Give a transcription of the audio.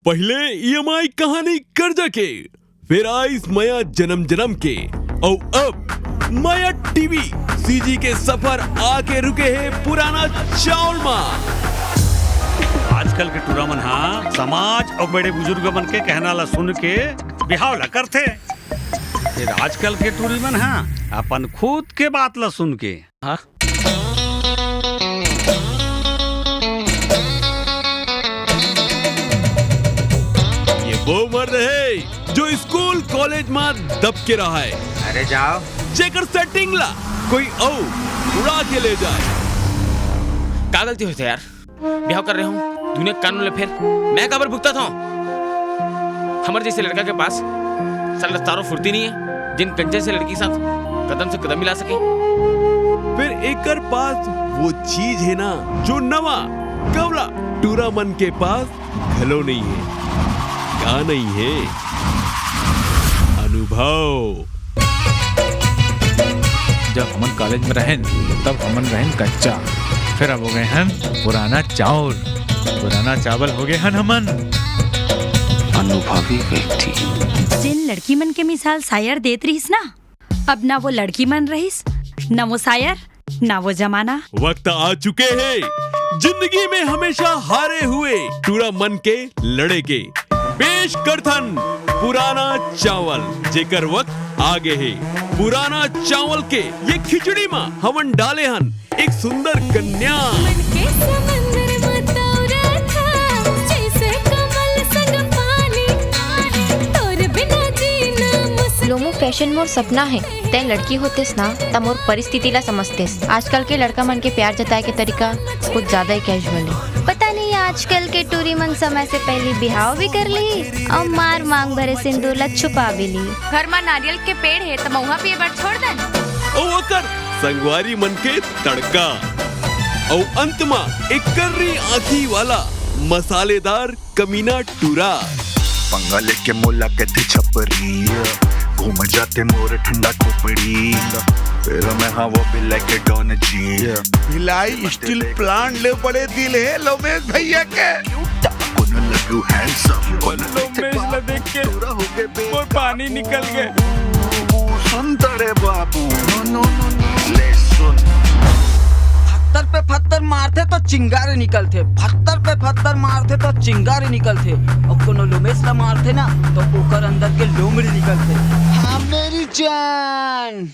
पहले EMI कहानी कर्जा के, फिर आइस माया जन्म जन्म के, और अब माया टीवी सीजी के सफर आके रुके है पुराना चावल माँ। आजकल के टूरा मन हाँ समाज और बड़े बुजुर्ग मन के कहना ला सुन के बिहाव ला करते। फिर आजकल के टूरी मन हाँ अपन खुद के बात ला सुन के हाँ ये वो मर्द है जो स्कूल कॉलेज में दब के रहा है। अरे जाओ चेकर सेटिंग ला कोई और उड़ा के ले जाए। क्या गलती हुई थे यार, ब्याह कर रहे हूँ दुनिया कानून ले, फिर मैं काबर भुगता था। हमारे जैसे लड़का के पास साला तारो फुर्ती नहीं है जिन कंचे से लड़की साथ कदम से कदम मिला सके। फिर एकर पास वो चीज है ना जो नवा कवला टूरा मन के पास घलो नहीं है। क्या नहीं है? अनुभव। जब हमन कॉलेज में रहें तब हमन रहें कच्चा, फिर अब हो गए हम पुराना चावल, पुराना चावल हो गए हन हमन। अनुभवी व्यक्ति जिन लड़की मन के मिसाल शायर देत रहीस ना, अब ना वो लड़की मन रहीस, ना वो शायर, ना वो जमाना। वक्त आ चुके हैं जिंदगी में हमेशा हारे हुए टूरा मन के लड़े के। पेश करथन पुराना चावल जेकर वक्त आगे है। पुराना चावल के ये खिचड़ी माँ हमन डाले हन एक सुंदर कन्या। लोमो फैशन मोर सपना है। तय लड़की होतेस ना त मोर परिस्थिति ला समझतेस। आजकल के लड़का मन के प्यार जताए के तरीका कुछ ज्यादा ही कैजुअल है। पता नहीं आजकल के टूरी मन समय से पहले बिहाव भी कर ली और मार मांग भरे सिंदूर ला छुपा भी ली। घर में नारियल के पेड़ है तो महुआ पिए बर छोड़ दन। ओ कर संगवारी मन के तड़का और अंत में एक कर्री आँखी वाला मसालेदार कमीना टूरा। पंगा लेके मोला कहती छपरी, घूम जाते मोर ठंडा खोपड़ी। फिर मैं हाँ वो भी लेके डॉन जी। भिलाई स्टील प्लांट ले बड़े दिल है लोमेश भैया के। कौन लगू हैंडसम, लोमेश ला देख के और पानी निकल गए। सुन तड़े बाबू, ले सुन। पत्थर पे पत्थर मारते तो चिंगारे निकलते, पत्थर पे पत्थर मारते तो चिंगारे निकलते, और कोनो लोमेश ला मारते ना तो ओकर अंदर के लोमड़ी निकलते। हाँ मेरी जान।